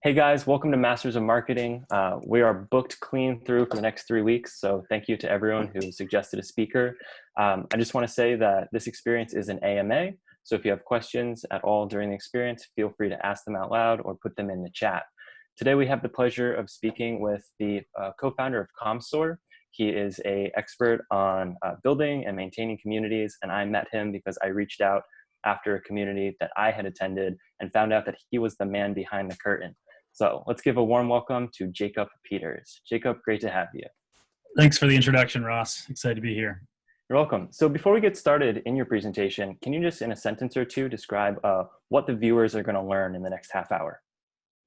Hey guys, welcome to Masters of Marketing. We are booked clean through for the next 3 weeks, so thank you to everyone who suggested a speaker. I just want to say that this experience is an AMA, so if you have questions at all during the experience, feel free to ask them out loud or put them in the chat. Today we have the pleasure of speaking with the co-founder of Calmsort. He is an expert on building and maintaining communities, and I met him because I reached out after a community that I had attended and found out that he was the man behind the curtain. So let's give a warm welcome to Jacob Peters. Jacob, great to have you. Thanks for the introduction, Ross. Excited to be here. You're welcome. So before we get started in your presentation, can you just in a sentence or two describe what the viewers are going to learn in the next half hour?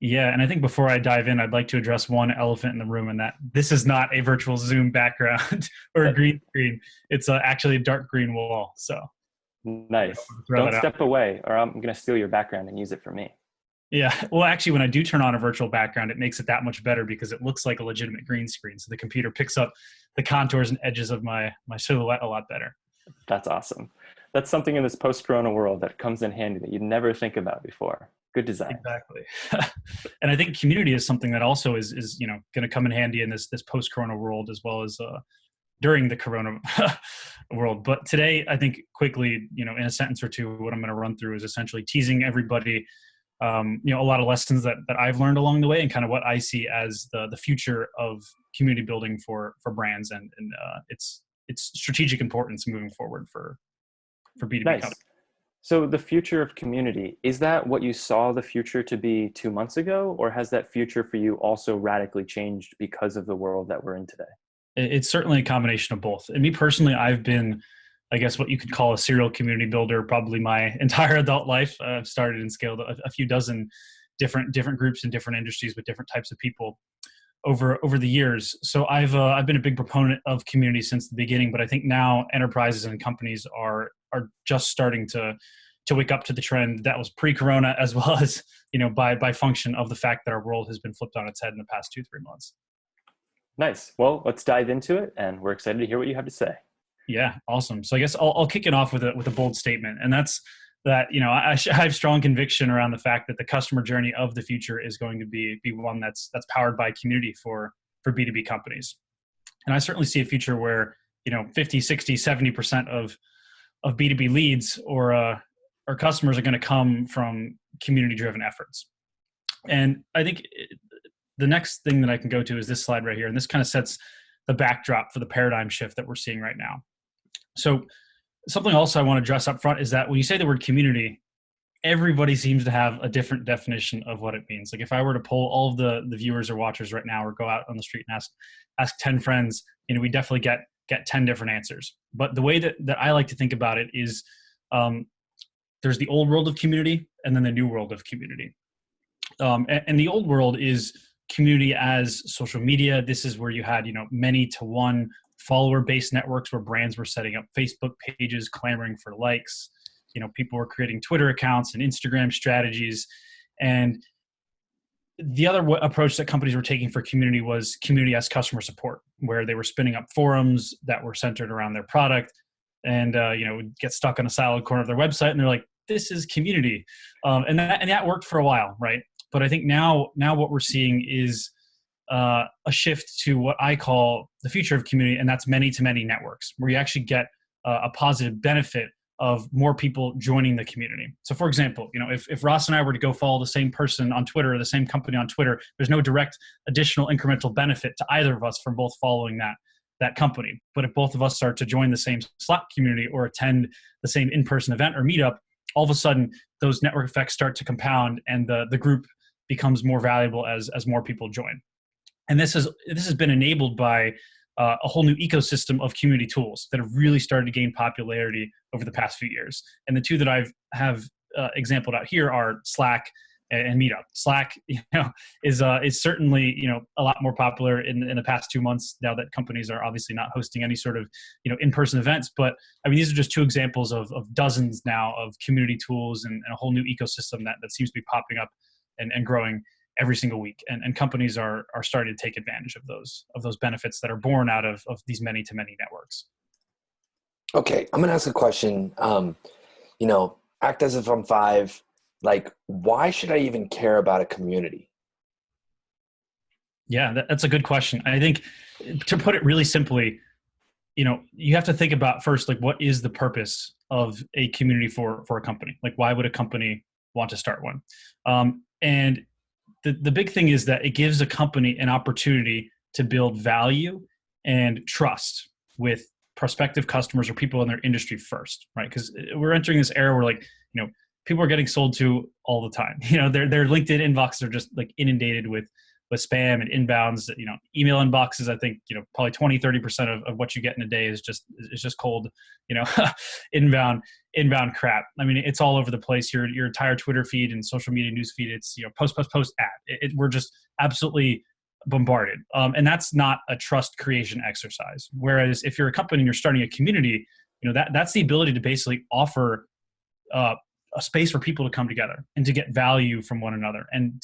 Yeah, and I think before I dive in, I'd like to address one elephant in the room, and that this is not a virtual Zoom background or a green screen. It's actually a dark green wall. So nice. Don't step away, or I'm going to steal your background and use it for me. Yeah, well, actually, when I do turn on a virtual background, it makes it that much better because it looks like a legitimate green screen. So the computer picks up the contours and edges of my silhouette a lot better. That's awesome. That's something in this post-corona world that comes in handy that you'd never think about before. Good design. Exactly. And I think community is something that also is going to come in handy in this post-corona world as well as during the corona world. But today, I think quickly, in a sentence or two, what I'm going to run through is essentially teasing everybody a lot of lessons that I've learned along the way and kind of what I see as the future of community building for brands and its strategic importance moving forward for B2B nice. companies. So the future of community, is that what you saw the future to be 2 months ago, or has that future for you also radically changed because of the world that we're in today? It's certainly a combination of both. And me personally, I've been, I guess, what you could call a serial community builder probably my entire adult life. I've started and scaled a few dozen different groups in different industries with different types of people over the years. So I've been a big proponent of community since the beginning, but I think now enterprises and companies are just starting to wake up to the trend that was pre-corona, as well as by function of the fact that our world has been flipped on its head in the past 2-3 months. Nice. Well, let's dive into it, and we're excited to hear what you have to say. Yeah, awesome. So I guess I'll kick it off with a bold statement, and that's that I have strong conviction around the fact that the customer journey of the future is going to be one that's powered by community for B2B companies. And I certainly see a future where 50, 60, 70% of B2B leads or customers are going to come from community-driven efforts. And I think the next thing that I can go to is this slide right here, and this kind of sets the backdrop for the paradigm shift that we're seeing right now. So something else I want to address up front is that when you say the word community, everybody seems to have a different definition of what it means. Like if I were to poll all of the viewers or watchers right now or go out on the street and ask 10 friends, we definitely get 10 different answers. But the way that I like to think about it is there's the old world of community and then the new world of community. And the old world is community as social media. This is where you had, many to one follower-based networks where brands were setting up Facebook pages, clamoring for likes. People were creating Twitter accounts and Instagram strategies. And the other approach that companies were taking for community was community as customer support, where they were spinning up forums that were centered around their product and, would get stuck on a siloed corner of their website. And they're like, this is community. And that worked for a while, right? But I think now what we're seeing is a shift to what I call the future of community, and that's many-to-many networks, where you actually get a positive benefit of more people joining the community. So for example, if Ross and I were to go follow the same person on Twitter or the same company on Twitter, there's no direct additional incremental benefit to either of us from both following that company. But if both of us start to join the same Slack community or attend the same in-person event or meetup, all of a sudden those network effects start to compound and the group becomes more valuable as more people join. And this has been enabled by a whole new ecosystem of community tools that have really started to gain popularity over the past few years. And the two that I have exampled out here are Slack and Meetup. Slack, is certainly a lot more popular in the past 2 months now that companies are obviously not hosting any sort of in-person events. But I mean, these are just two examples of dozens now of community tools and a whole new ecosystem that seems to be popping up and growing every single week, and companies are starting to take advantage of those benefits that are born out of these many-to-many networks. Okay, I'm gonna ask a question. Act as if I'm 5. Like, why should I even care about a community? Yeah, that's a good question. I think to put it really simply, you have to think about first, like, what is the purpose of a community for a company? Like, why would a company want to start one? And the big thing is that it gives a company an opportunity to build value and trust with prospective customers or people in their industry first, right? Because we're entering this era where, like, people are getting sold to all the time. Their LinkedIn inboxes are just like inundated with spam and inbounds. Email inboxes, I think, probably 20-30% of what you get in a day is just cold, inbound crap. I mean, it's all over the place. Your entire Twitter feed and social media news feed, it's post ad. We're just absolutely bombarded, and that's not a trust creation exercise. Whereas if you're a company and you're starting a community, that's the ability to basically offer a space for people to come together and to get value from one another. And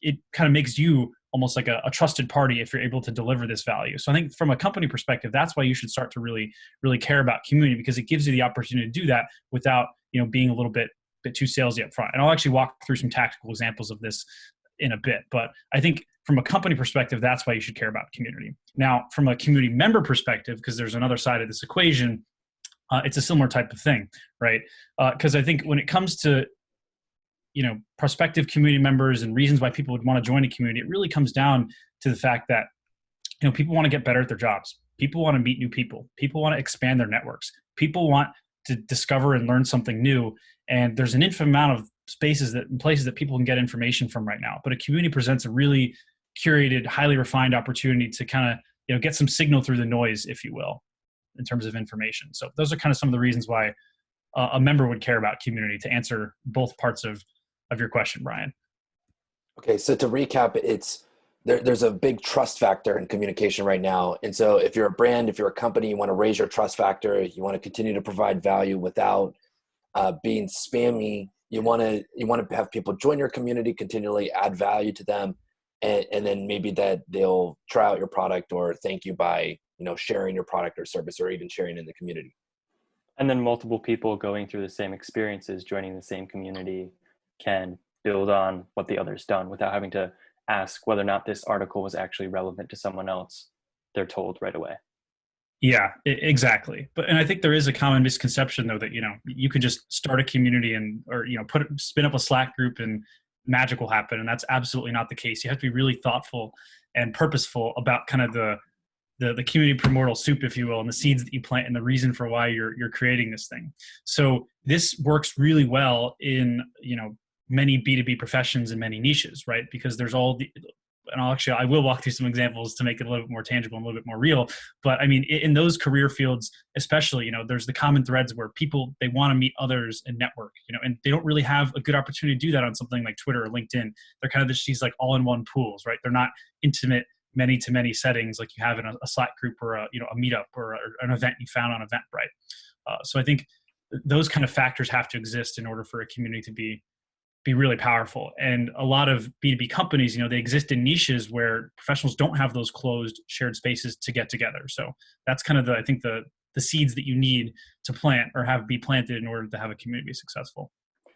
it kind of makes you almost like a trusted party if you're able to deliver this value. So I think from a company perspective, that's why you should start to really, really care about community, because it gives you the opportunity to do that without, being a little bit too salesy up front. And I'll actually walk through some tactical examples of this in a bit. But I think from a company perspective, that's why you should care about community. Now, from a community member perspective, because there's another side of this equation, it's a similar type of thing, right? Because I think when it comes to, prospective community members and reasons why people would want to join a community, it really comes down to the fact that, people want to get better at their jobs. People want to meet new people. People want to expand their networks. People want to discover and learn something new. And there's an infinite amount of places that people can get information from right now. But a community presents a really curated, highly refined opportunity to kind of, get some signal through the noise, if you will, in terms of information. So those are kind of some of the reasons why a member would care about community, to answer both parts of your question, Brian. Okay, so to recap, there's a big trust factor in communication right now. And so if you're a brand, if you're a company, you want to raise your trust factor, you want to continue to provide value without being spammy. You want to have people join your community, continually add value to them, and then maybe that they'll try out your product or thank you by sharing your product or service, or even sharing in the community. And then multiple people going through the same experiences, joining the same community, can build on what the other's done without having to ask whether or not this article was actually relevant to someone else. They're told right away. Yeah, exactly. And I think there is a common misconception, though, that you could just start a community or spin up a Slack group and magic will happen. And that's absolutely not the case. You have to be really thoughtful and purposeful about kind of the community primordial soup, if you will, and the seeds that you plant and the reason for why you're creating this thing. So this works really well in many B2B professions and many niches, right? Because there's and I will walk through some examples to make it a little bit more tangible and a little bit more real. But I mean, in those career fields, especially, there's the common threads where people, they want to meet others and network, and they don't really have a good opportunity to do that on something like Twitter or LinkedIn. They're kind of these like all-in-one pools, right? They're not intimate many-to-many settings like you have in a Slack group or a meetup or an event you found on Eventbrite. So I think those kind of factors have to exist in order for a community to be really powerful. And a lot of B2B companies, they exist in niches where professionals don't have those closed shared spaces to get together. So that's kind of I think the seeds that you need to plant or be planted in order to have a community be successful.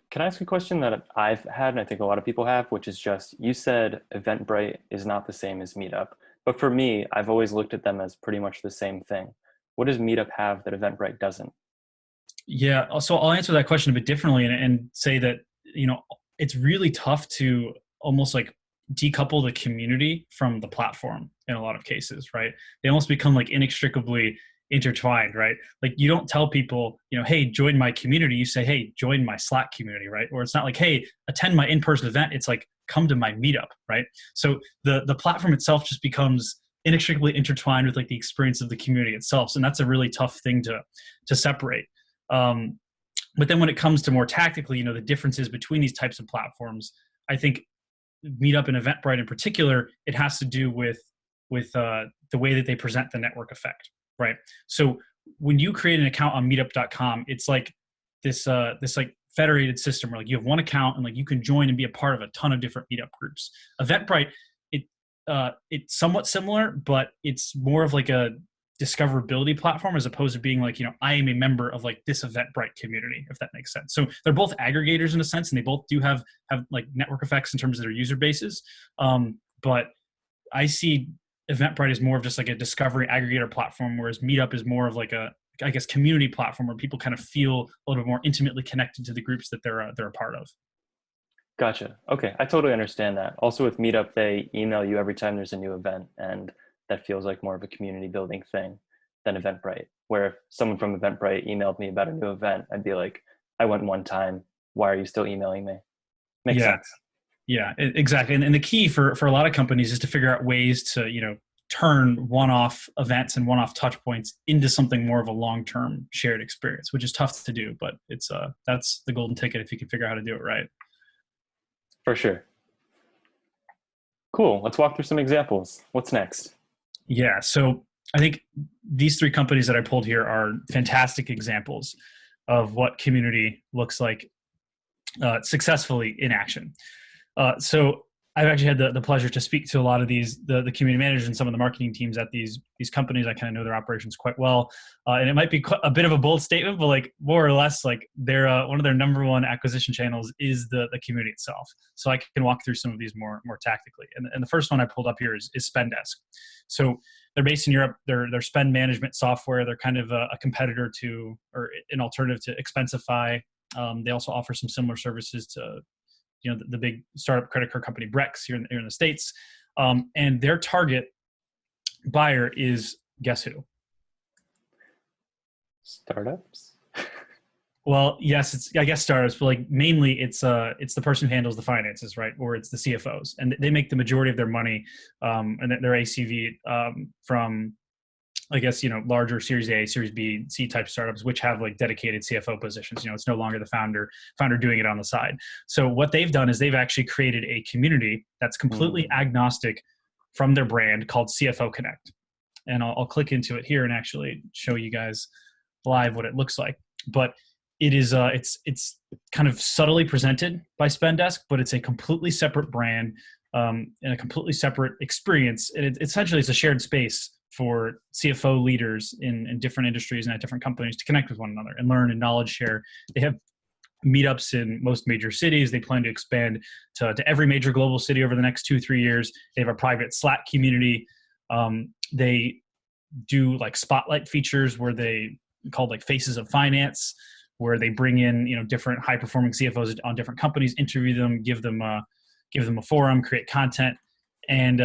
Can I ask a question that I've had, and I think a lot of people have, which is just, you said Eventbrite is not the same as Meetup. But for me, I've always looked at them as pretty much the same thing. What does Meetup have that Eventbrite doesn't? Yeah, so I'll answer that question a bit differently and say that, it's really tough to almost like decouple the community from the platform in a lot of cases, right? They almost become like inextricably intertwined, right? Like you don't tell people, hey, join my community. You say, hey, join my Slack community, right? Or it's not like, hey, attend my in-person event. It's like, come to my meetup, right? So the platform itself just becomes inextricably intertwined with like the experience of the community itself. And that's a really tough thing to separate. But then when it comes to more tactically, the differences between these types of platforms, I think Meetup and Eventbrite in particular, it has to do with the way that they present the network effect, right? So when you create an account on meetup.com, it's like this like federated system where like you have one account and like you can join and be a part of a ton of different meetup groups. Eventbrite, it's somewhat similar, but it's more of like a discoverability platform as opposed to being like, I am a member of like this Eventbrite community, if that makes sense. So they're both aggregators in a sense, and they both do have like network effects in terms of their user bases. But I see Eventbrite as more of just like a discovery aggregator platform, whereas Meetup is more of like a, I guess, community platform where people kind of feel a little bit more intimately connected to the groups that they're a part of. Gotcha. Okay, I totally understand that. Also with Meetup, they email you every time there's a new event, and that feels like more of a community building thing than Eventbrite. Where if someone from Eventbrite emailed me about a new event, I'd be like, I went one time. Why are you still emailing me? Makes Yeah, sense. yeah, exactly. And the key for a lot of companies is to figure out ways to, turn one-off events and one-off touch points into something more of a long-term shared experience, which is tough to do, but it's that's the golden ticket if you can figure out how to do it right. For sure. Cool. Let's walk through some examples. What's next? Yeah. So I think these three companies that I pulled here are fantastic examples of what community looks like successfully in action. So I've actually had the pleasure to speak to a lot of the community managers and some of the marketing teams at these companies. I kind of know their operations quite well, and it might be a bit of a bold statement, but like more or less, like their one of their number one acquisition channels is the community itself. So I can walk through some of these more tactically. And the first one I pulled up here is Spendesk. So they're based in Europe. They're spend management software. They're kind of a competitor to, or an alternative to Expensify. They also offer some similar services to the big startup credit card company Brex here in the States. And their target buyer is, guess who? Startups? Well, yes, it's, I guess, startups, but like mainly it's the person who handles the finances, right? Or it's the CFOs, and they make the majority of their money and their ACV from, I guess, larger Series A, Series B, C type startups, which have like dedicated CFO positions. It's no longer the founder doing it on the side. So what they've done is they've actually created a community that's completely agnostic from their brand called CFO Connect. And I'll click into it here and actually show you guys live what it looks like. But it is it's kind of subtly presented by Spendesk, but it's a completely separate brand and a completely separate experience. And essentially it's a shared space for CFO leaders in different industries and at different companies to connect with one another and learn and knowledge share. They have meetups in most major cities. They plan to expand to every major global city over the next 2-3 years. They have a private Slack community. They do like spotlight features where they called like Faces of Finance, where they bring in different high performing CFOs on different companies, interview them, give them a forum, create content, and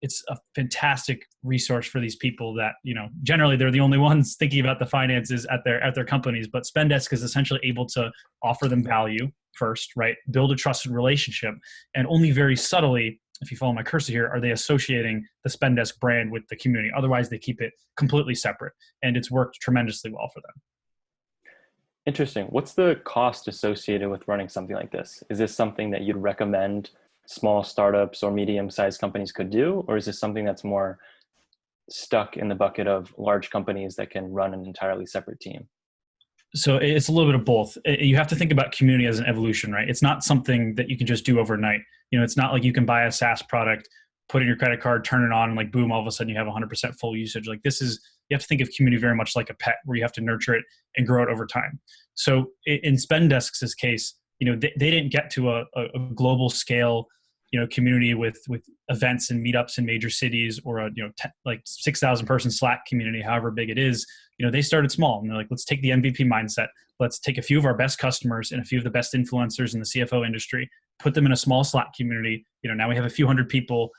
it's a fantastic resource for these people that generally they're the only ones thinking about the finances at their companies. But Spendesk is essentially able to offer them value first, right? Build a trusted relationship, and only very subtly, if you follow my cursor here, are they associating the Spendesk brand with the community. Otherwise, they keep it completely separate, and it's worked tremendously well for them. Interesting. What's the cost associated with running something like this? Is this something that you'd recommend small startups or medium-sized companies could do? Or is this something that's more stuck in the bucket of large companies that can run an entirely separate team? So it's a little bit of both. You have to think about community as an evolution, right? It's not something that you can just do overnight. It's not like you can buy a SaaS product, put in your credit card, turn it on, and like boom, all of a sudden you have 100% full usage. Like you have to think of community very much like a pet, where you have to nurture it and grow it over time. So in Spendesk's case, they didn't get to a global scale, community with events and meetups in major cities, or a like 6,000 person Slack community, however big it is. They started small, and they're like, let's take the MVP mindset. Let's take a few of our best customers and a few of the best influencers in the CFO industry, put them in a small Slack community. Now we have a few hundred people.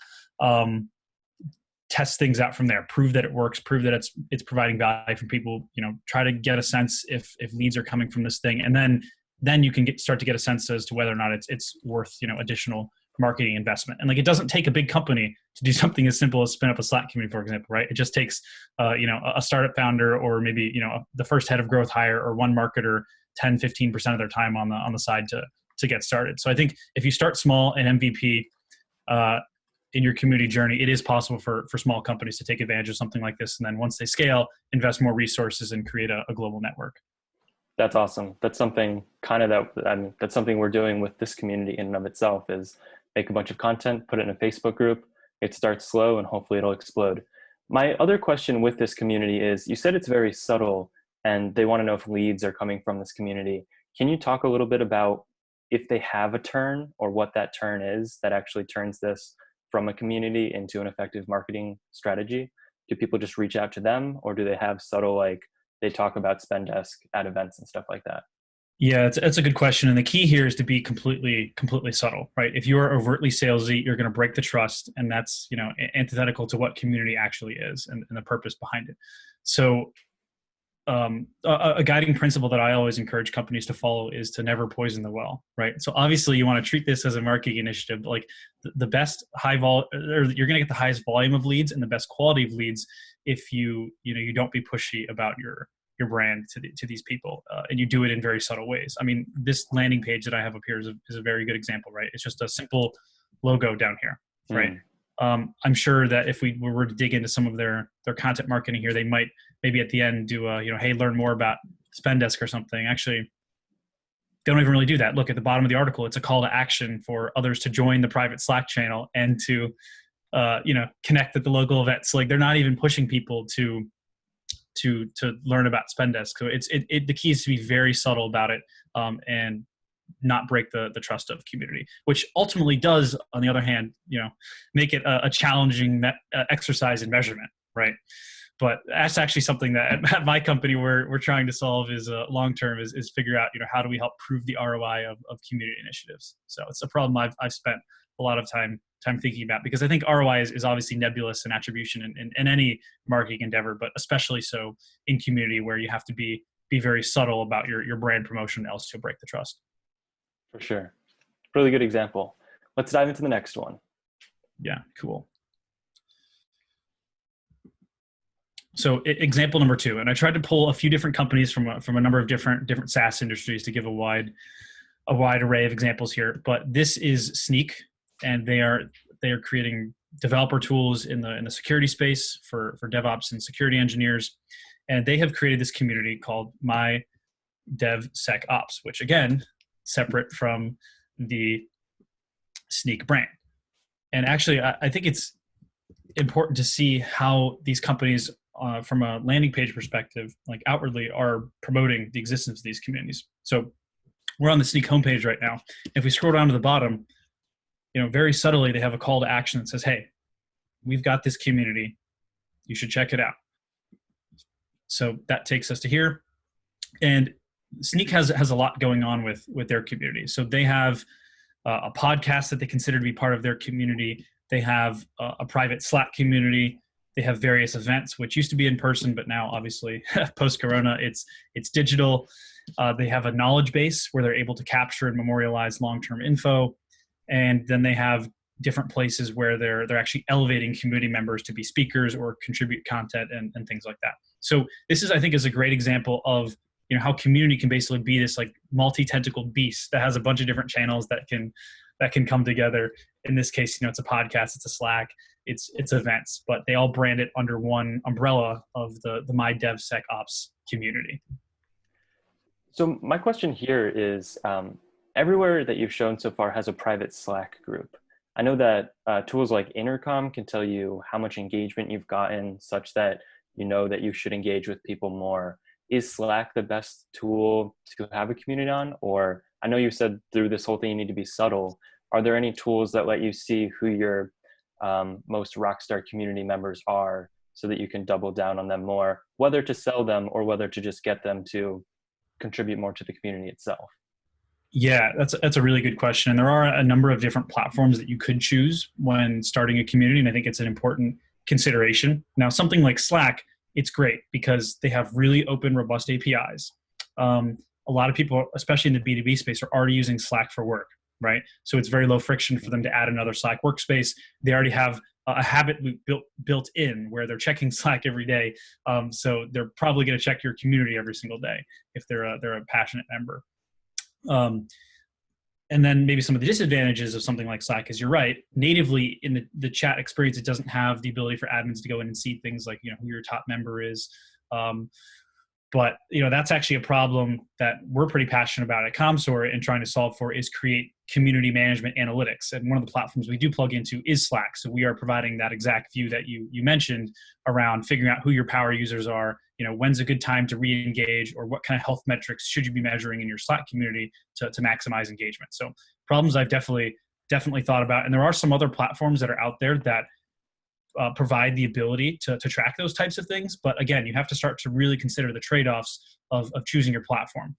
Test things out from there, prove that it works, prove that it's providing value for people, try to get a sense if leads are coming from this thing. And then you can start to get a sense as to whether or not it's worth, additional marketing investment. And like, it doesn't take a big company to do something as simple as spin up a Slack community, for example, right? It just takes, a startup founder, or maybe, the first head of growth hire, or one marketer, 10-15% of their time on the side to get started. So I think if you start small and MVP, in your community journey, it is possible for small companies to take advantage of something like this. And then once they scale, invest more resources and create a global network. That's awesome. That's something that's something we're doing with this community in and of itself, is make a bunch of content, put it in a Facebook group. It starts slow and hopefully it'll explode. My other question with this community is, you said it's very subtle and they want to know if leads are coming from this community. Can you talk a little bit about if they have a turn, or what that turn is that actually turns this from a community into an effective marketing strategy? Do people just reach out to them, or do they have subtle, like they talk about Spendesk at events and stuff like that? Yeah, it's a good question. And the key here is to be completely subtle, right? If you are overtly salesy, you're going to break the trust. And that's, antithetical to what community actually is and the purpose behind it. So a guiding principle that I always encourage companies to follow is to never poison the well, right? So obviously you want to treat this as a marketing initiative, like the best you're going to get the highest volume of leads and the best quality of leads if you don't be pushy about your brand to these people, and you do it in very subtle ways. I mean, this landing page that I have up here is a very good example, right? It's just a simple logo down here, right? I'm sure that if we were to dig into some of their content marketing here, they might maybe at the end do hey, learn more about Spendesk or something. Actually, they don't even really do that. Look at the bottom of the article. It's a call to action for others to join the private Slack channel and to, connect at the local events. Like they're not even pushing people to learn about Spendesk. So the key is to be very subtle about it, and not break the trust of community, which ultimately does, on the other hand, make it a challenging exercise in measurement, right? But that's actually something that at my company we're trying to solve is long term is figure out how do we help prove the ROI of community initiatives. So it's a problem I've spent a lot of time thinking about, because I think ROI is obviously nebulous in attribution in any marketing endeavor, but especially so in community where you have to be very subtle about your brand promotion, else you'll break the trust. For sure. Really good example. Let's dive into the next one. Yeah, cool. So example number 2, and I tried to pull a few different companies from a number of different SaaS industries to give a wide array of examples here. But this is Sneak, and they are creating developer tools in the security space for DevOps and security engineers, and they have created this community called My DevSecOps, which again, separate from the Sneak brand. And actually, I think it's important to see how these companies, from a landing page perspective, like outwardly, are promoting the existence of these communities. So we're on the Sneak homepage right now. If we scroll down to the bottom, very subtly, they have a call to action that says, hey, we've got this community. You should check it out. So that takes us to here. And Sneak has a lot going on with their community. So they have a podcast that they consider to be part of their community. They have a private Slack community. They have various events, which used to be in person, but now obviously post-corona, it's digital. They have a knowledge base where they're able to capture and memorialize long-term info. And then they have different places where they're actually elevating community members to be speakers or contribute content and things like that. So this is, I think, is a great example of how community can basically be this like multi-tentacled beast that has a bunch of different channels that can come together. In this case, it's a podcast, it's a Slack, it's events, but they all brand it under one umbrella of the My DevSecOps community. So my question here is, everywhere that you've shown so far has a private Slack group. I know that tools like Intercom can tell you how much engagement you've gotten, such that that you should engage with people more. Is Slack the best tool to have a community on? Or I know you said through this whole thing you need to be subtle. Are there any tools that let you see who your most rockstar community members are, so that you can double down on them more, whether to sell them or whether to just get them to contribute more to the community itself? Yeah, that's a really good question. And there are a number of different platforms that you could choose when starting a community, and I think it's an important consideration. Now, something like Slack, it's great because they have really open, robust APIs. A lot of people, especially in the B2B space, are already using Slack for work, right? So it's very low friction for them to add another Slack workspace. They already have a habit loop built in where they're checking Slack every day. So they're probably going to check your community every single day if they're a passionate member. And then maybe some of the disadvantages of something like Slack is, you're right, natively in the chat experience, it doesn't have the ability for admins to go in and see things like, who your top member is. But that's actually a problem that we're pretty passionate about at Calmsort and trying to solve for, is create community management analytics. And one of the platforms we do plug into is Slack. So we are providing that exact view that you mentioned around figuring out who your power users are, when's a good time to re-engage, or what kind of health metrics should you be measuring in your Slack community to maximize engagement. So problems I've definitely definitely thought about. And there are some other platforms that are out there that provide the ability to track those types of things. But again, you have to start to really consider the trade-offs of choosing your platform.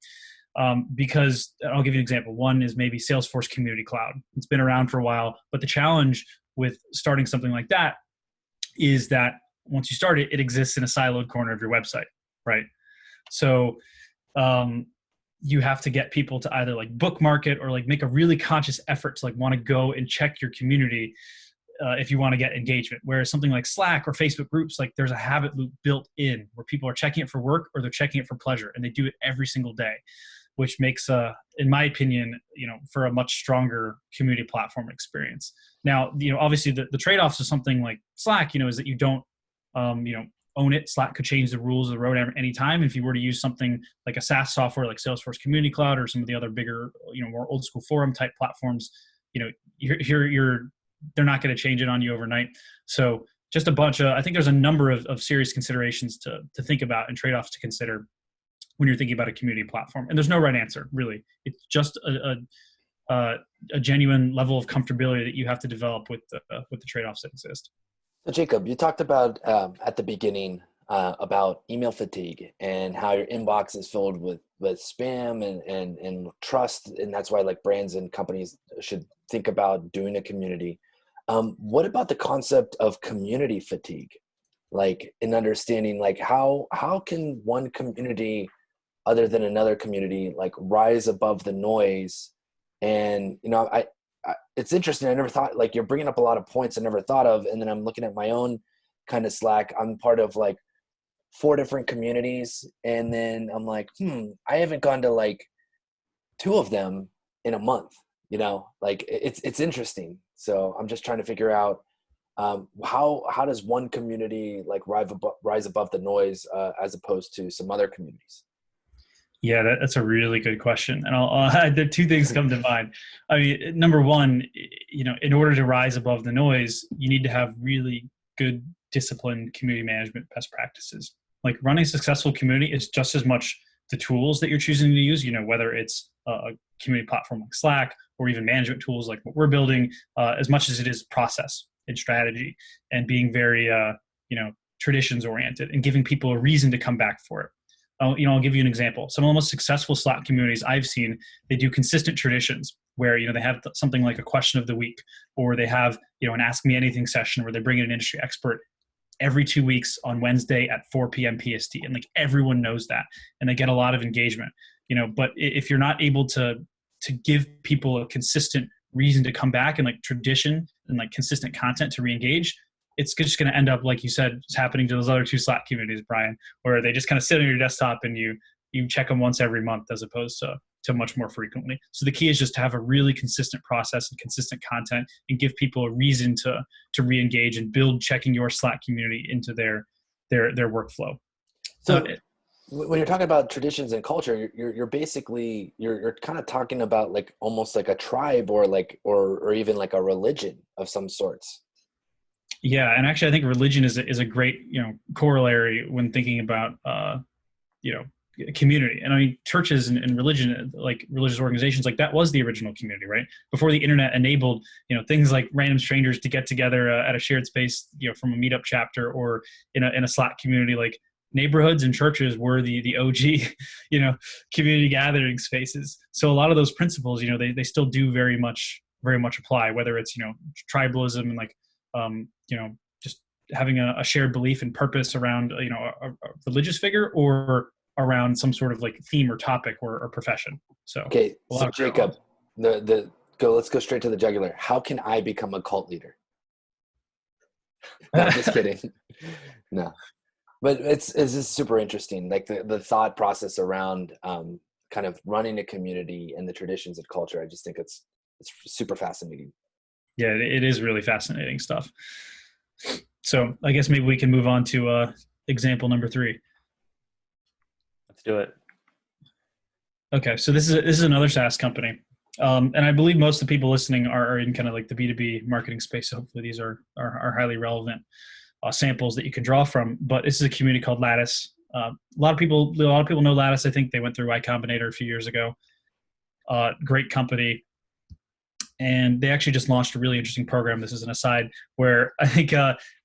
Because I'll give you an example. One is maybe Salesforce Community Cloud. It's been around for a while, but the challenge with starting something like that is that once you start it, it exists in a siloed corner of your website, right? So you have to get people to either like bookmark it or like make a really conscious effort to like want to go and check your community if you want to get engagement. Whereas something like Slack or Facebook groups, like there's a habit loop built in where people are checking it for work or they're checking it for pleasure, and they do it every single day, which makes, in my opinion, for a much stronger community platform experience. Now, obviously the trade-offs of something like Slack, is that you don't, own it. Slack could change the rules of the road at any time. If you were to use something like a SaaS software like Salesforce Community Cloud or some of the other bigger, more old school forum type platforms, they're not going to change it on you overnight. So just I think there's a number of serious considerations to think about and trade-offs to consider when you're thinking about a community platform. And there's no right answer, really. It's just a genuine level of comfortability that you have to develop with the trade-offs that exist. So Jacob, you talked about at the beginning about email fatigue and how your inbox is filled with spam and trust, and that's why like brands and companies should think about doing a community. What about the concept of community fatigue? Like in understanding like how can one community other than another community like rise above the noise? And I it's interesting. I never thought, like, you're bringing up a lot of points I never thought of. And then I'm looking at my own kind of Slack. I'm part of like 4 different communities. And then I'm like, I haven't gone to like 2 of them in a month, like it's interesting. So I'm just trying to figure out how does one community like rise above the noise as opposed to some other communities? Yeah, that's a really good question. And there are 2 things come to mind. I mean, number one, in order to rise above the noise, you need to have really good disciplined community management best practices. Like running a successful community is just as much the tools that you're choosing to use, whether it's a community platform like Slack or even management tools like what we're building, as much as it is process and strategy and being very, traditions oriented and giving people a reason to come back for it. I'll give you an example. Some of the most successful Slack communities I've seen, they do consistent traditions where, they have something like a question of the week, or they have, an Ask Me Anything session where they bring in an industry expert every 2 weeks on Wednesday at 4 p.m. PST. And like everyone knows that, and they get a lot of engagement, but if you're not able to give people a consistent reason to come back and like tradition and like consistent content to reengage, it's just going to end up, like you said, it's happening to those other 2 Slack communities, Brian, where they just kind of sit on your desktop and you check them once every month as opposed to much more frequently. So the key is just to have a really consistent process and consistent content and give people a reason to reengage and build checking your Slack community into their workflow. So when you're talking about traditions and culture, you're basically, you're kind of talking about like almost like a tribe or like, or even like a religion of some sorts. Yeah, and actually, I think religion is a great corollary when thinking about community. And I mean, churches and religion, like religious organizations, like that was the original community, right? Before the internet enabled things like random strangers to get together at a shared space, from a meetup chapter or in a Slack community, like neighborhoods and churches were the OG community gathering spaces. So a lot of those principles, they still do very much apply, whether it's tribalism and like just having a shared belief and purpose around, a religious figure or around some sort of like theme or topic or profession. So, okay. So Jacob, let's go straight to the jugular. How can I become a cult leader? No, I'm just kidding. No, but it's just super interesting. Like the thought process around kind of running a community and the traditions and culture. I just think it's super fascinating. Yeah, it is really fascinating stuff. So I guess maybe we can move on to example number 3. Let's do it. Okay, so this is another SaaS company, and I believe most of the people listening are in kind of like the B2B marketing space. So hopefully these are highly relevant samples that you can draw from. But this is a community called Lattice. A lot of people know Lattice. I think they went through Y Combinator a few years ago. Great company. And they actually just launched a really interesting program. This is an aside where I think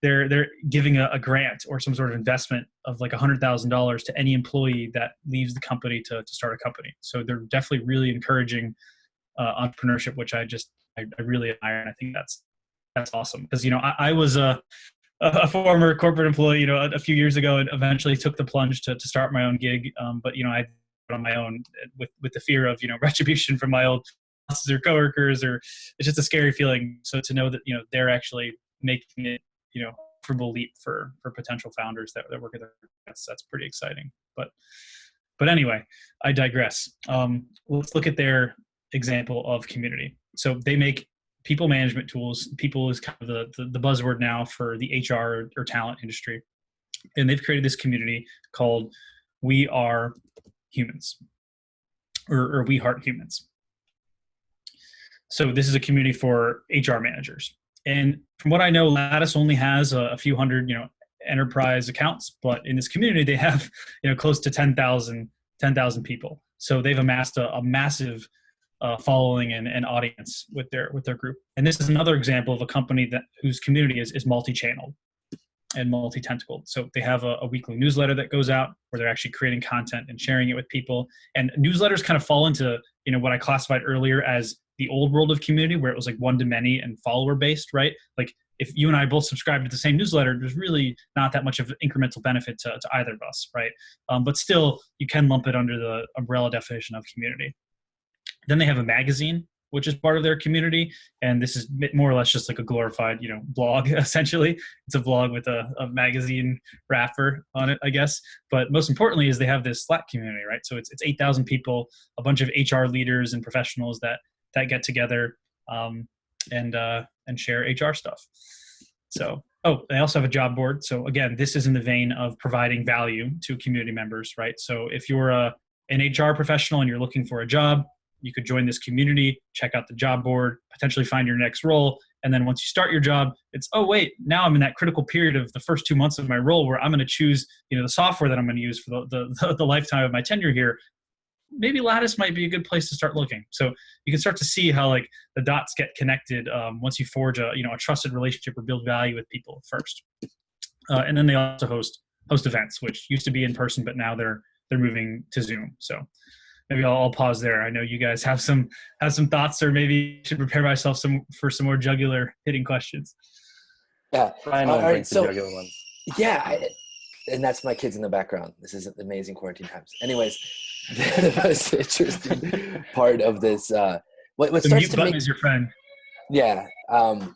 they're giving a grant or some sort of investment of like $100,000 to any employee that leaves the company to start a company. So they're definitely really encouraging entrepreneurship, which I really admire, and I think that's awesome. Because I was a former corporate employee, a few years ago, and eventually took the plunge to start my own gig. But I did it on my own with the fear of retribution from my old bosses or coworkers, or it's just a scary feeling. So to know that they're actually making it comfortable leap for potential founders that work at their, that's pretty exciting. But anyway, I digress. Let's look at their example of community. So they make people management tools. People is kind of the buzzword now for the HR or talent industry. And they've created this community called We Are Humans, or We Heart Humans. So this is a community for HR managers. And from what I know, Lattice only has a few hundred, enterprise accounts, but in this community, they have, close to 10,000 people. So they've amassed a massive following and audience with their group. And this is another example of a company whose community is multi-channeled and multi-tentacled. So they have a weekly newsletter that goes out where they're actually creating content and sharing it with people. And newsletters kind of fall into what I classified earlier as the old world of community, where it was like one to many and follower based, right? Like if you and I both subscribe to the same newsletter, there's really not that much of an incremental benefit to either of us, right? But still, you can lump it under the umbrella definition of community. Then they have a magazine, which is part of their community. And this is more or less just like a glorified, blog, essentially. It's a blog with a magazine wrapper on it, I guess. But most importantly is they have this Slack community, right? So it's 8,000 people, a bunch of HR leaders and professionals that get together and share HR stuff. So, they also have a job board. So again, this is in the vein of providing value to community members, right? So if you're an HR professional and you're looking for a job, you could join this community, check out the job board, potentially find your next role. And then once you start your job, it's, now I'm in that critical period of the first 2 months of my role where I'm going to choose, the software that I'm going to use for the lifetime of my tenure here. Maybe Lattice might be a good place to start looking. So you can start to see how like the dots get connected once you forge a trusted relationship or build value with people first. And then they also host events, which used to be in person, but now they're moving to Zoom. So maybe I'll pause there. I know you guys have some thoughts, or maybe I should prepare myself for some more jugular hitting questions. Yeah. Brian will bring some jugular ones. Yeah. And that's my kids in the background. This is amazing quarantine times. Anyways, the most interesting part of this, what the starts mute to button make, is your friend. Yeah. I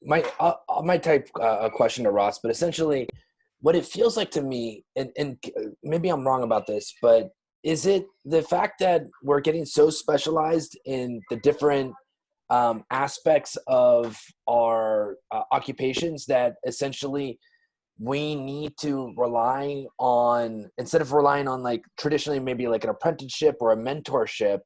might type a question to Ross, but essentially what it feels like to me, and maybe I'm wrong about this, but is it the fact that we're getting so specialized in the different aspects of our occupations that essentially we need to rely on, instead of relying on like traditionally maybe like an apprenticeship or a mentorship,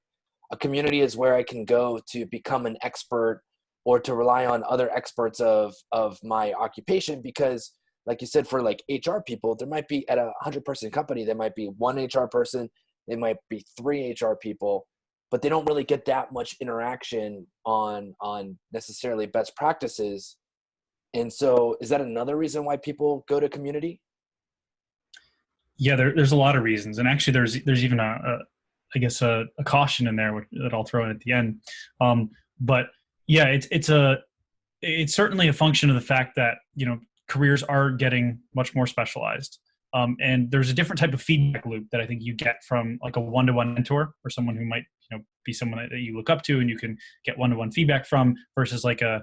a community is where I can go to become an expert or to rely on other experts of my occupation? Because like you said, for like HR people, there might be at a 100-person company, there might be one HR person, they might be 3 HR people, but they don't really get that much interaction on necessarily best practices. And so is that another reason why people go to community? Yeah, there's a lot of reasons. And actually there's even a caution in there that I'll throw in at the end. But yeah, it's certainly a function of the fact that, careers are getting much more specialized. And there's a different type of feedback loop that I think you get from like a one-to-one mentor or someone who might, be someone that you look up to and you can get one-to-one feedback from, versus like a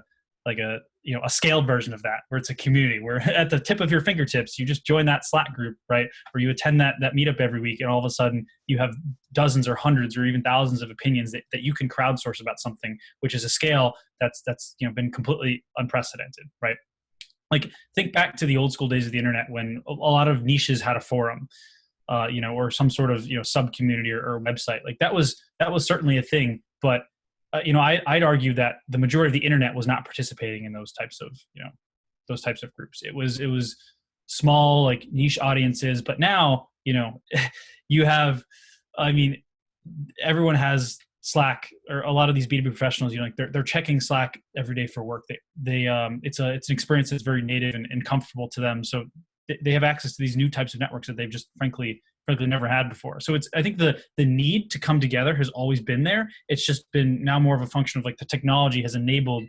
scaled version of that, where it's a community where at the tip of your fingertips, you just join that Slack group, right? Or you attend that meetup every week, and all of a sudden you have dozens or hundreds or even thousands of opinions that you can crowdsource about something, which is a scale that's been completely unprecedented, right? Like think back to the old school days of the internet when a lot of niches had a forum, or some sort of, sub community or website. Like that was certainly a thing, but I'd argue that the majority of the internet was not participating in those types of groups. It was small, like niche audiences, but now, you have, everyone has Slack, or a lot of these B2B professionals, like they're checking Slack every day for work. It's an experience that's very native and comfortable to them. So they have access to these new types of networks that they've just frankly never had before. So I think the need to come together has always been there. It's just been now more of a function of like the technology has enabled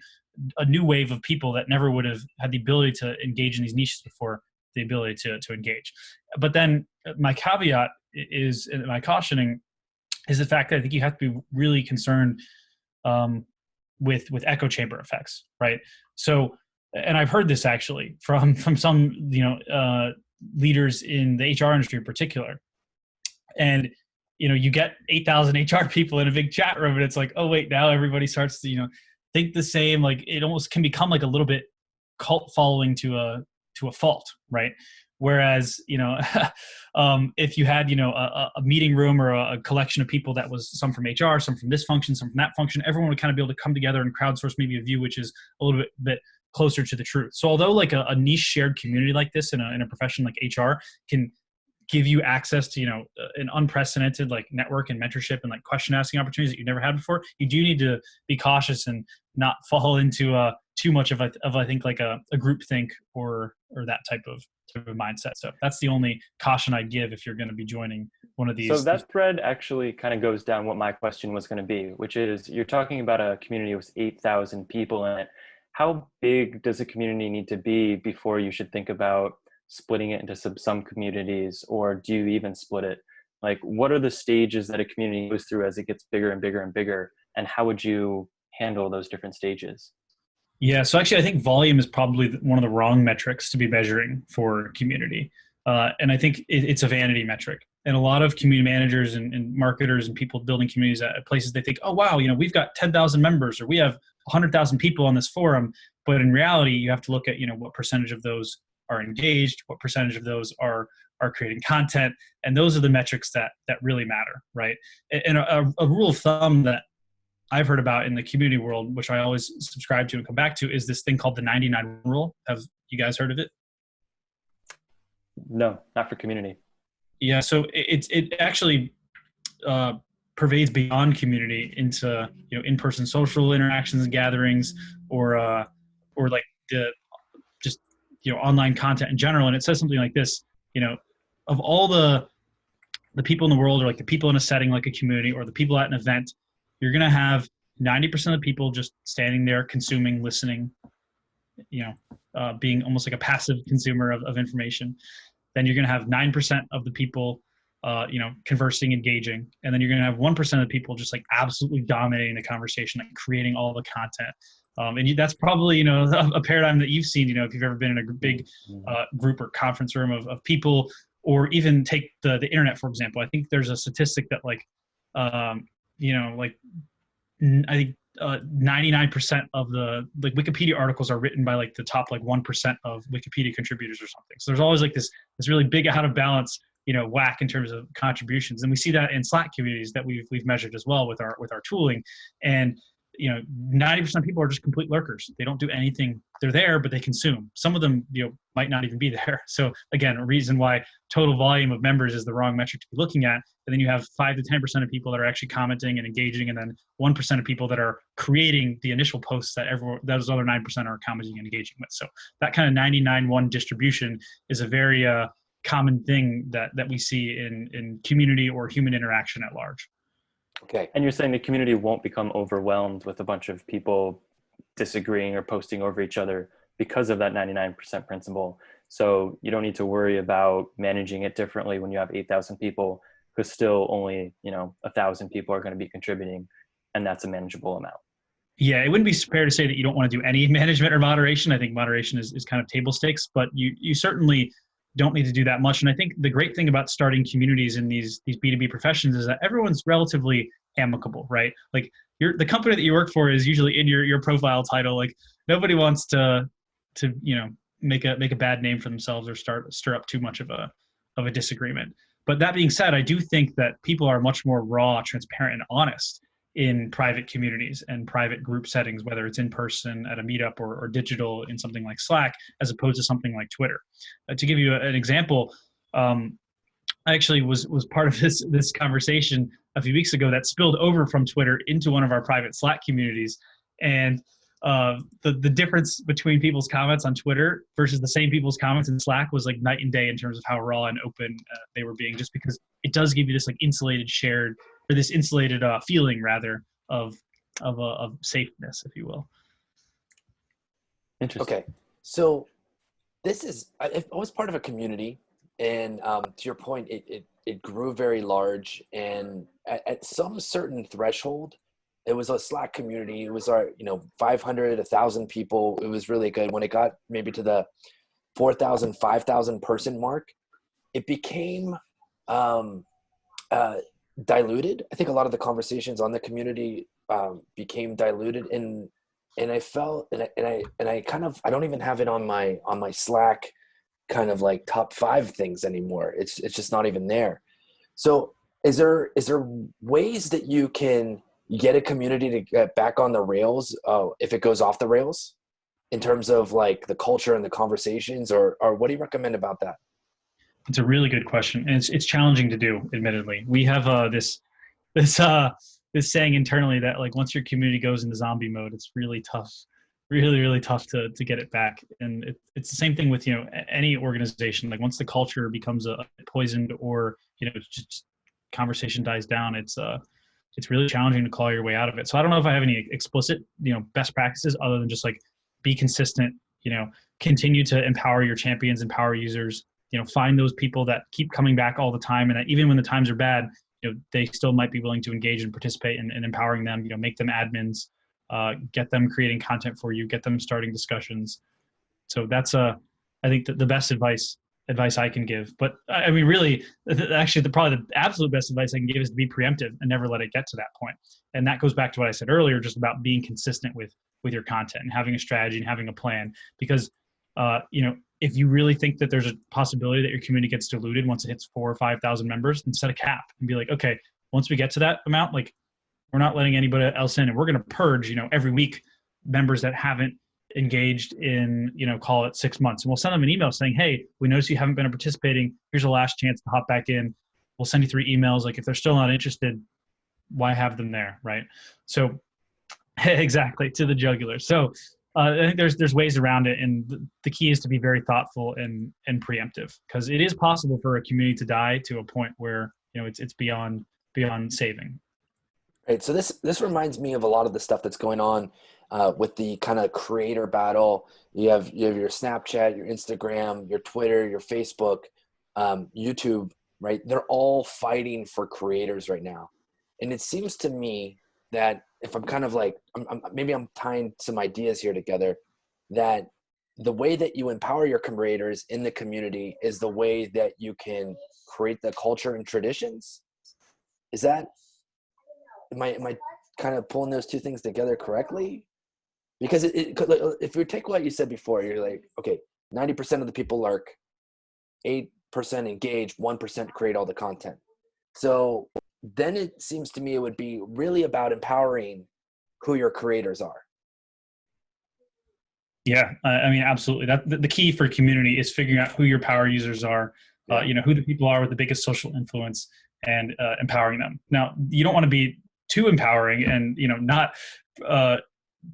a new wave of people that never would have had the ability to engage in these niches before, the ability to engage. But then my caveat is, my cautioning is the fact that I think you have to be really concerned with echo chamber effects, right? So, and I've heard this actually from some leaders in the HR industry in particular. And you get 8,000 HR people in a big chat room, and it's like, oh wait, now everybody starts to think the same. Like it almost can become like a little bit cult following to a fault, right? Whereas if you had a meeting room or a collection of people that was some from HR, some from this function, some from that function, everyone would kind of be able to come together and crowdsource maybe a view which is a little bit closer to the truth. So although like a niche shared community like this in a profession like HR can give you access to an unprecedented like network and mentorship and like question asking opportunities that you never had before, you do need to be cautious and not fall into too much of I think like a group think or that type of mindset. So that's the only caution I'd give if you're going to be joining one of these. So that thread actually kind of goes down what my question was going to be, which is you're talking about a community with 8,000 people in it. How big does a community need to be before you should think about splitting it into some communities, or do you even split it? Like, what are the stages that a community goes through as it gets bigger and bigger and bigger, and how would you handle those different stages? Yeah, so actually I think volume is probably one of the wrong metrics to be measuring for community. And I think it's a vanity metric. And a lot of community managers and marketers and people building communities at places, they think, oh, wow, we've got 10,000 members or we have 100,000 people on this forum. But in reality, you have to look at, what percentage of those are engaged, what percentage of those are creating content. And those are the metrics that really matter, right? And a rule of thumb that I've heard about in the community world, which I always subscribe to and come back to, is this thing called the 99 rule. Have you guys heard of it? No, not for community. Yeah, so it actually pervades beyond community into in-person social interactions and gatherings, or like the just online content in general. And it says something like this: of all the people in the world, or like the people in a setting like a community, or the people at an event, you're going to have 90% of the people just standing there consuming, listening, being almost like a passive consumer of information. Then you're going to have 9% of the people, conversing, engaging. And then you're going to have 1% of the people just like absolutely dominating the conversation, like creating all the content. And that's probably, a paradigm that you've seen, if you've ever been in a big group or conference room of people, or even take the internet, for example. I think there's a statistic that I think 99% of the Wikipedia articles are written by like the top 1% of Wikipedia contributors or something. So there's always like this really big out of balance, whack in terms of contributions. And we see that in Slack communities that we've measured as well with our tooling. And 90% of people are just complete lurkers. They don't do anything. They're there, but they consume. Some of them, might not even be there. So again, a reason why total volume of members is the wrong metric to be looking at. And then you have 5 to 10% of people that are actually commenting and engaging, and then 1% of people that are creating the initial posts that those other 9% are commenting and engaging with. So that kind of 99-1 distribution is a very common thing that we see in community or human interaction at large. Okay. And you're saying the community won't become overwhelmed with a bunch of people disagreeing or posting over each other because of that 99% principle. So you don't need to worry about managing it differently when you have 8,000 people, because still only, 1,000 people are going to be contributing, and that's a manageable amount. Yeah, it wouldn't be fair to say that you don't want to do any management or moderation. I think moderation is kind of table stakes, but you certainly don't need to do that much. And I think the great thing about starting communities in these B2B professions is that everyone's relatively amicable, right? Like the company that you work for is usually in your profile title. Like nobody wants to make a bad name for themselves or stir up too much of a disagreement. But that being said, I do think that people are much more raw, transparent, and honest in private communities and private group settings, whether it's in person at a meetup or digital in something like Slack, as opposed to something like Twitter. To give you an example, I actually was part of this conversation a few weeks ago that spilled over from Twitter into one of our private Slack communities, and the difference between people's comments on Twitter versus the same people's comments in Slack was like night and day in terms of how raw and open they were being. Just because it does give you this like insulated, shared, or this insulated feeling rather of safeness, if you will. Interesting. Okay, so I was part of a community, and to your point, it grew very large, and at some certain threshold, it was a Slack community. It was our 500, 1,000 people. It was really good. When it got maybe to the 4,000, 5,000 person mark, it became diluted. I think a lot of the conversations on the community became diluted, and I felt, and I kind of, I don't even have it on my Slack kind of like top 5 things anymore. It's just not even there. So is there ways that you can get a community to get back on the rails if it goes off the rails in terms of like the culture and the conversations, or what do you recommend about that? It's a really good question, and it's challenging to do. Admittedly, we have this saying internally that like once your community goes into zombie mode, it's really tough, really tough to get it back. And it's the same thing with any organization. Like once the culture becomes poisoned, or just conversation dies down, it's really challenging to claw your way out of it. So I don't know if I have any explicit best practices other than just like be consistent, continue to empower your champions, empower users, find those people that keep coming back all the time, and that even when the times are bad, they still might be willing to engage and participate in empowering them, make them admins, get them creating content for you, get them starting discussions. So that's I think the best advice I can give. But I mean, really, actually, probably the absolute best advice I can give is to be preemptive and never let it get to that point. And that goes back to what I said earlier, just about being consistent with your content and having a strategy and having a plan. Because if you really think that there's a possibility that your community gets diluted once it hits 4,000 or 5,000 members, then set a cap and be like, okay, once we get to that amount, like we're not letting anybody else in, and we're going to purge, every week members that haven't engaged in, call it 6 months. And we'll send them an email saying, hey, we noticed you haven't been participating. Here's a last chance to hop back in. We'll send you 3 emails. Like if they're still not interested, why have them there, right? So exactly, to the jugular. So I think there's ways around it, and the key is to be very thoughtful and preemptive, because it is possible for a community to die to a point where it's beyond saving. Right. So this reminds me of a lot of the stuff that's going on with the kind of creator battle. You have your Snapchat, your Instagram, your Twitter, your Facebook, YouTube. Right. They're all fighting for creators right now, and it seems to me that if I'm kind of like, maybe I'm tying some ideas here together, that the way that you empower your creators in the community is the way that you can create the culture and traditions. Is that, am I kind of pulling those 2 things together correctly? Because if you take what you said before, you're like, okay, 90% of the people lurk, 8% engage, 1% create all the content. So then it seems to me it would be really about empowering who your creators are. Yeah, I mean, absolutely. That the key for community is figuring out who your power users are, who the people are with the biggest social influence, and empowering them. Now, you don't want to be too empowering and not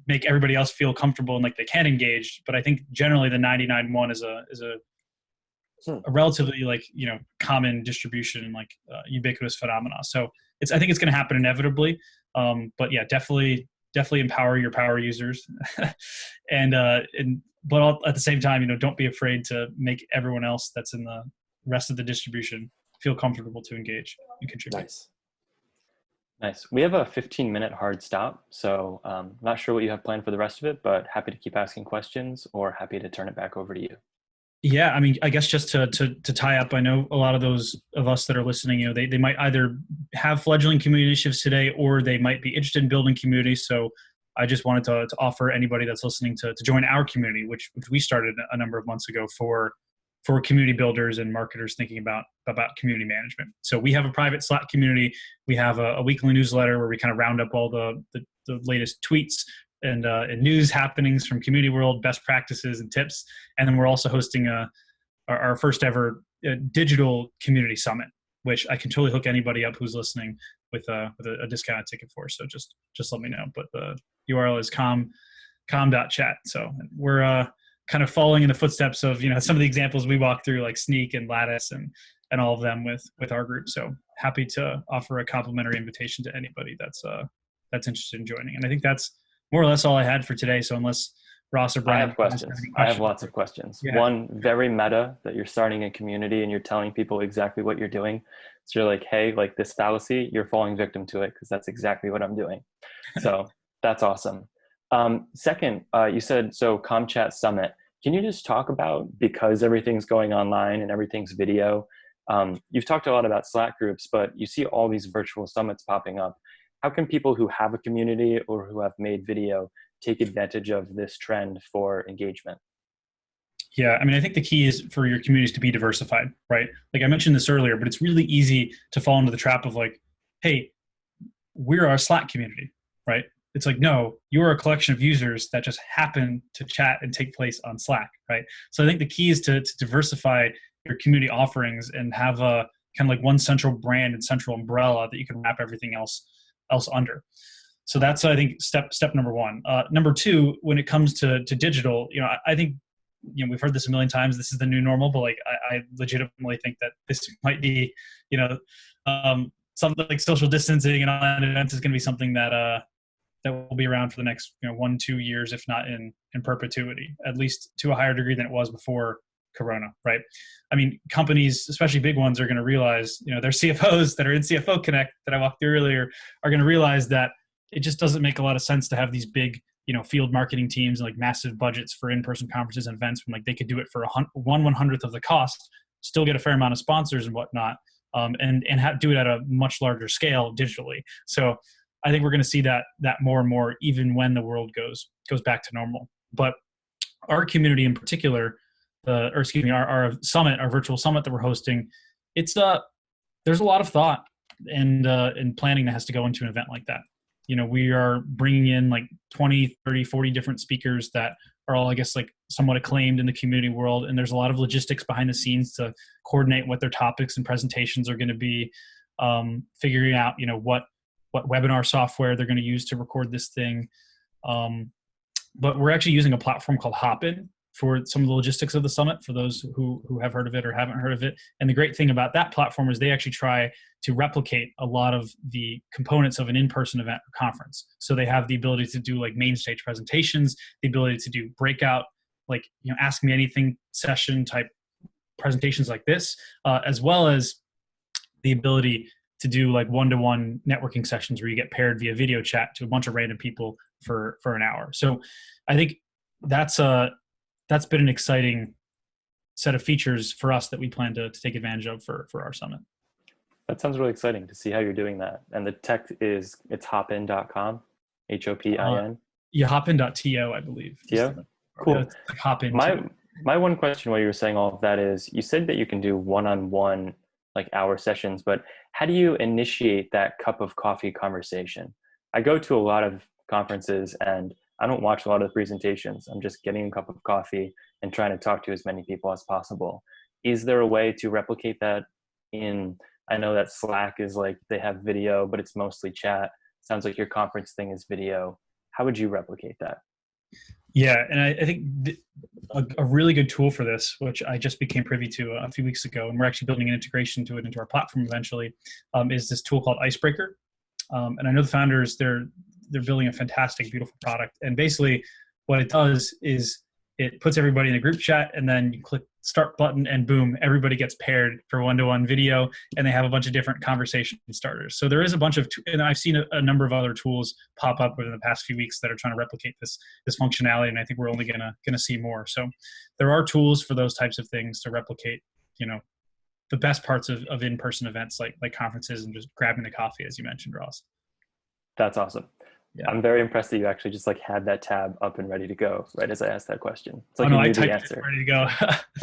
make everybody else feel comfortable and like they can engage. But I think generally the 99.1 is a relatively common distribution and ubiquitous phenomena. So I think it's going to happen inevitably. But yeah, definitely empower your power users, but at the same time, don't be afraid to make everyone else that's in the rest of the distribution feel comfortable to engage and contribute. Nice. We have a 15-minute hard stop, so not sure what you have planned for the rest of it, but happy to keep asking questions or happy to turn it back over to you. Yeah, I mean, I guess just to tie up, I know a lot of those of us that are listening, they might either have fledgling community initiatives today, or they might be interested in building communities. So I just wanted to offer anybody that's listening to join our community, which we started a number of months ago for community builders and marketers thinking about community management. So we have a private Slack community. We have a weekly newsletter where we kind of round up all the latest tweets and news happenings from community world, best practices and tips. And then we're also hosting our first ever digital community summit which I can totally hook anybody up who's listening with a discounted ticket for. So just let me know. But the URL is calm.chat. So we're kind of following in the footsteps of, some of the examples we walk through, like Sneak and Lattice and all of them with our group. So happy to offer a complimentary invitation to anybody that's interested in joining. And I think that's more or less all I had for today. So unless Ross or Brian, I have questions. I have lots of questions. Yeah. One, very meta, that you're starting a community and you're telling people exactly what you're doing. So you're like, hey, like this fallacy, you're falling victim to it because that's exactly what I'm doing. So that's awesome. Second, you said, so ComChat Summit. Can you just talk about, because everything's going online and everything's video, you've talked a lot about Slack groups, but you see all these virtual summits popping up. How can people who have a community or who have made video take advantage of this trend for engagement? Yeah, I mean, I think the key is for your communities to be diversified, right? Like I mentioned this earlier, but it's really easy to fall into the trap of like, hey, we're our Slack community, right? It's like, no, you're a collection of users that just happen to chat and take place on Slack, right? So I think the key is to diversify your community offerings and have a kind of like one central brand and central umbrella that you can wrap everything else under. So that's, I think, step number one. Number two, when it comes to digital, I think, we've heard this a million times, this is the new normal, but like, I legitimately think that this might be, something like social distancing and online events is going to be something that will be around for the next 1-2 years, if not in perpetuity, at least to a higher degree than it was before Corona, right? I mean, companies, especially big ones, are going to realize, their CFOs that are in CFO Connect that I walked through earlier are going to realize that it just doesn't make a lot of sense to have these big, field marketing teams and like massive budgets for in-person conferences and events when like they could do it for 1/100th of the cost, still get a fair amount of sponsors and whatnot, and do it at a much larger scale digitally. So I think we're going to see that more and more, even when the world goes back to normal. But our community in particular, our summit, our virtual summit that we're hosting, it's there's a lot of thought and planning that has to go into an event like that. We are bringing in like 20, 30, 40 different speakers that are all, I guess, like somewhat acclaimed in the community world. And there's a lot of logistics behind the scenes to coordinate what their topics and presentations are going to be, figuring out, what webinar software they're going to use to record this thing. But we're actually using a platform called Hopin for some of the logistics of the summit, for those who have heard of it or haven't heard of it. And the great thing about that platform is they actually try to replicate a lot of the components of an in-person event or conference. So they have the ability to do like main stage presentations, the ability to do breakout, like, ask me anything session type presentations like this, as well as the ability to do like one-to-one networking sessions where you get paired via video chat to a bunch of random people for an hour. So I think that's been an exciting set of features for us that we plan to take advantage of for our summit. That sounds really exciting to see how you're doing that. And the tech it's hopin.com, HOPIN. Yeah, hopin.to, I believe. TO? Cool. Like Hopin. My one question while you were saying all of that is, you said that you can do one-on-one like hour sessions, but how do you initiate that cup of coffee conversation? I go to a lot of conferences and I don't watch a lot of the presentations. I'm just getting a cup of coffee and trying to talk to as many people as possible. Is there a way to replicate that I know that Slack is like, they have video, but it's mostly chat. Sounds like your conference thing is video. How would you replicate that? Yeah, and I think a really good tool for this, which I just became privy to a few weeks ago, and we're actually building an integration to it into our platform eventually, is this tool called Icebreaker. And I know the founders, they're building a fantastic, beautiful product. And basically what it does is it puts everybody in a group chat, and then you click start button and boom, everybody gets paired for one-to-one video, and they have a bunch of different conversation starters. So there is a bunch of, and I've seen a number of other tools pop up within the past few weeks that are trying to replicate this functionality. And I think we're only gonna see more. So there are tools for those types of things to replicate, the best parts of in-person events like conferences and just grabbing the coffee, as you mentioned, Ross. That's awesome. Yeah. I'm very impressed that you actually just like had that tab up and ready to go right as I asked that question. It's like no, you knew I the typed answer. it ready to go.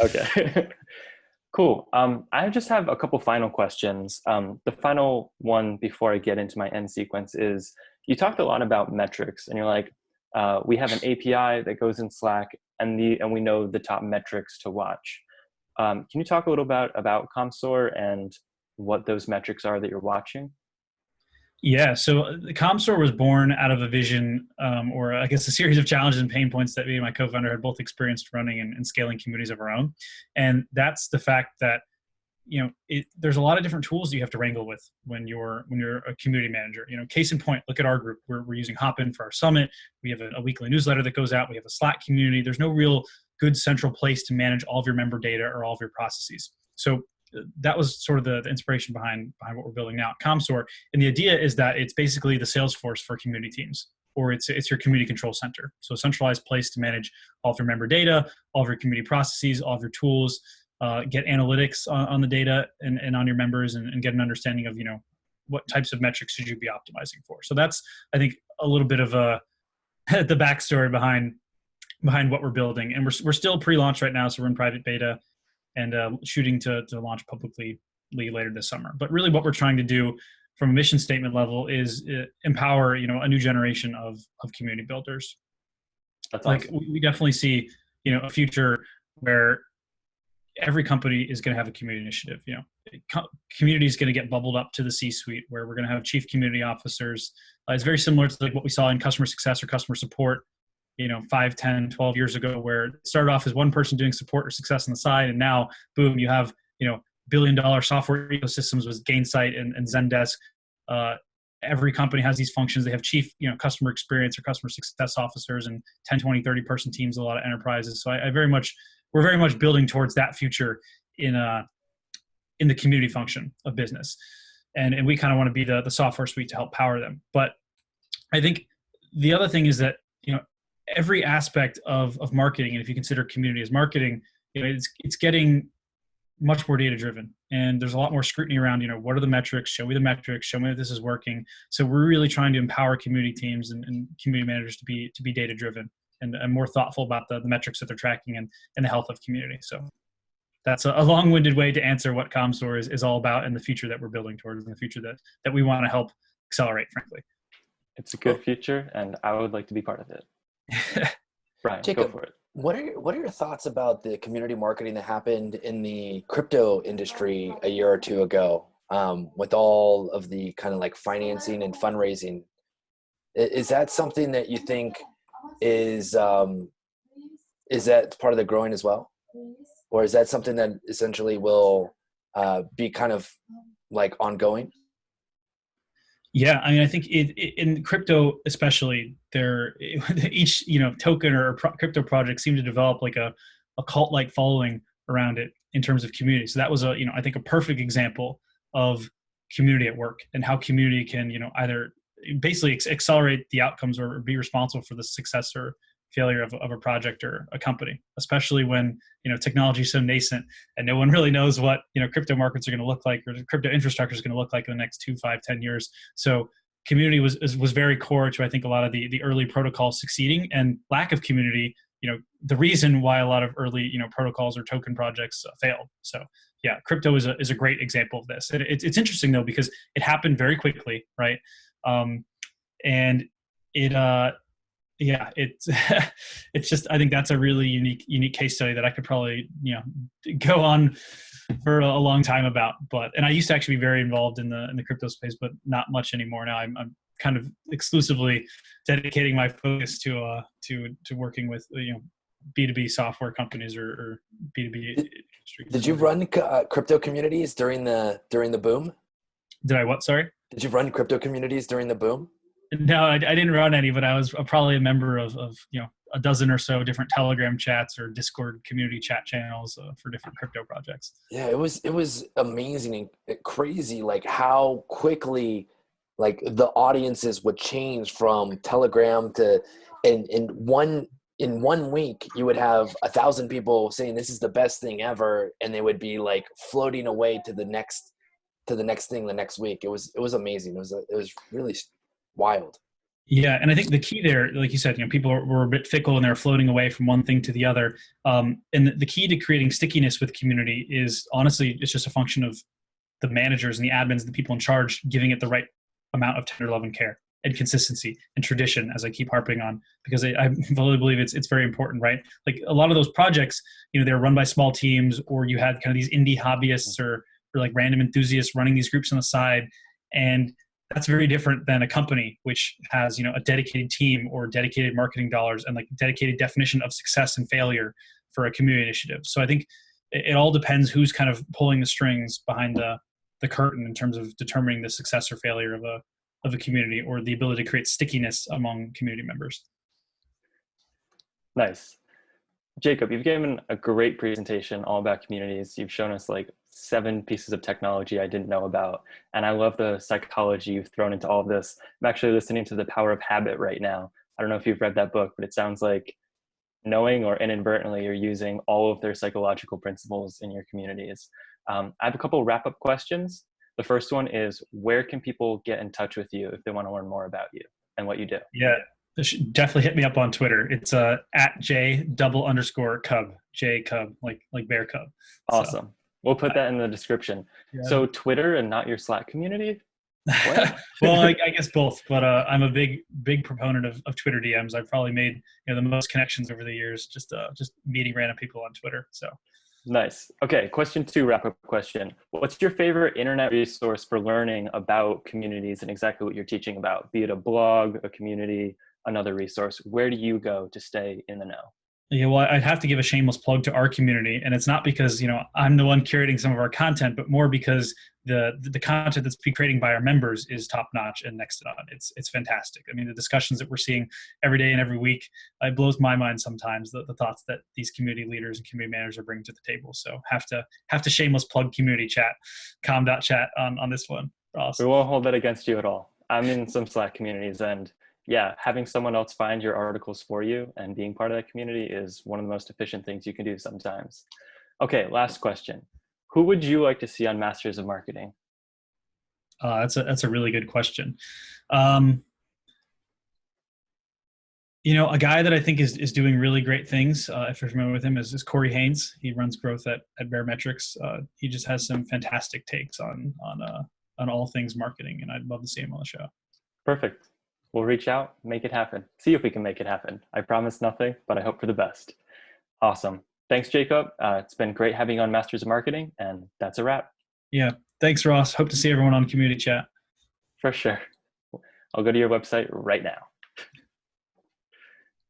Okay. Cool. I just have a couple final questions. The final one before I get into my end sequence is, you talked a lot about metrics, and you're like, we have an API that goes in Slack, and we know the top metrics to watch. Can you talk a little about Calmsort and what those metrics are that you're watching? Yeah, so the Calmsort was born out of a vision, or I guess a series of challenges and pain points that me and my co-founder had both experienced running and scaling communities of our own. And that's the fact that, there's a lot of different tools you have to wrangle with when you're a community manager. Case in point, look at our group. We're using Hopin for our summit. We have a weekly newsletter that goes out. We have a Slack community. There's no real good central place to manage all of your member data or all of your processes. So that was sort of the inspiration behind what we're building now at Calmsort. And the idea is that it's basically the Salesforce for community teams, or it's your community control center. So a centralized place to manage all of your member data, all of your community processes, all of your tools, get analytics on the data and on your members, and get an understanding of, what types of metrics should you be optimizing for. So that's, I think, a little bit of the backstory behind what we're building. And we're still pre-launch right now. So we're in private beta and shooting to launch publicly later this summer. But really what we're trying to do from a mission statement level is empower, a new generation of community builders. That's awesome. Like we definitely see, a future where every company is going to have a community initiative. Community is going to get bubbled up to the C-suite, where we're going to have chief community officers. It's very similar to like what we saw in customer success or customer support, 5, 10, 12 years ago, where it started off as one person doing support or success on the side. And now, boom, you have, billion-dollar software ecosystems with Gainsight and Zendesk. Every company has these functions. They have chief, customer experience or customer success officers and 10, 20, 30 person teams, a lot of enterprises. So we're very much building towards that future in the community function of business. And we kind of want to be the software suite to help power them. But I think the other thing is that, every aspect of marketing, and if you consider community as marketing, it's getting much more data driven, and there's a lot more scrutiny around, what are the metrics? Show me the metrics. Show me that this is working. So we're really trying to empower community teams and community managers to be data driven and more thoughtful about the metrics that they're tracking and the health of community. So that's a long-winded way to answer what Calmsort is all about and the future that we're building towards, and the future that we want to help accelerate, frankly. It's a good future, and I would like to be part of it. Brian, Jacob, go for it. What are your thoughts about the community marketing that happened in the crypto industry a year or two ago, with all of the kind of like financing and fundraising? Is that something that you think is that part of the growing as well? Or is that something that essentially will be kind of like ongoing? Yeah, I mean, I think in crypto especially, each token or crypto project seemed to develop like a cult-like following around it in terms of community. So that was I think a perfect example of community at work, and how community can either basically accelerate the outcomes or be responsible for the success or failure of a project or a company, especially when technology is so nascent and no one really knows what crypto markets are going to look like, or crypto infrastructure is going to look like in the next 2, 5, 10 years. So community was very core to, I think, a lot of the early protocols succeeding, and lack of community, the reason why a lot of early protocols or token projects failed. So yeah, crypto is a great example of this. It's interesting though, because it happened very quickly, right? And it it's just, I think that's a really unique case study that I could probably go on for a long time about. And I used to actually be very involved in the crypto space, but not much anymore. Now I'm kind of exclusively dedicating my focus to working with B2B software companies or B2B industries. Did you run crypto communities during the boom? Did I what? Sorry? Did you run crypto communities during the boom? No, I didn't run any, but I was probably a member of a dozen or so different Telegram chats or Discord community chat channels for different crypto projects. Yeah, it was amazing and crazy, like how quickly like the audiences would change from Telegram to in one week you would have 1,000 people saying this is the best thing ever, and they would be like floating away to the next thing the next week. It was amazing. It was really wild. Yeah, and I think the key there, like you said, people were a bit fickle and they were floating away from one thing to the other. And the key to creating stickiness with community is honestly, it's just a function of the managers and the admins, the people in charge, giving it the right amount of tender love and care and consistency and tradition, as I keep harping on, because I fully believe it's very important, right? Like a lot of those projects, they're run by small teams, or you had kind of these indie hobbyists or like random enthusiasts running these groups on the side. And that's very different than a company which has, a dedicated team or dedicated marketing dollars and like dedicated definition of success and failure for a community initiative. So I think it all depends who's kind of pulling the strings behind the curtain in terms of determining the success or failure of a community, or the ability to create stickiness among community members. Nice. Jacob, you've given a great presentation all about communities. You've shown us like 7 pieces of technology I didn't know about. And I love the psychology you've thrown into all of this. I'm actually listening to The Power of Habit right now. I don't know if you've read that book, but it sounds like knowing or inadvertently you're using all of their psychological principles in your communities. I have a couple wrap-up questions. The first one is, where can people get in touch with you if they want to learn more about you and what you do? Yeah, definitely hit me up on Twitter. It's at @J_Cub, J Cub, like bear cub. Awesome. So, we'll put that in the description. Yeah. So Twitter and not your Slack community? Well, I guess both, but I'm a big proponent of Twitter DMs. I've probably made the most connections over the years just meeting random people on Twitter. So nice. Okay, question 2, wrap-up question. What's your favorite internet resource for learning about communities and exactly what you're teaching about? Be it a blog, a community, another resource. Where do you go to stay in the know? Yeah, well, I'd have to give a shameless plug to our community, and it's not because I'm the one curating some of our content, but more because the content that's being created by our members is top notch and next to none. It's fantastic. I mean, the discussions that we're seeing every day and every week, it blows my mind sometimes, the thoughts that these community leaders and community managers are bringing to the table. So have to shameless plug community chat, calm.chat on this one. Awesome. We won't hold that against you at all. I'm in some Slack communities, and yeah, having someone else find your articles for you and being part of that community is one of the most efficient things you can do sometimes. Okay, last question. Who would you like to see on Masters of Marketing? That's a really good question. A guy that I think is doing really great things, if you're familiar with him, is Corey Haynes. He runs growth at Barometrics. He just has some fantastic takes on all things marketing, and I'd love to see him on the show. Perfect. We'll reach out, make it happen. See if we can make it happen. I promise nothing, but I hope for the best. Awesome. Thanks, Jacob. It's been great having you on Masters of Marketing, and that's a wrap. Yeah. Thanks, Ross. Hope to see everyone on Community Chat. For sure. I'll go to your website right now.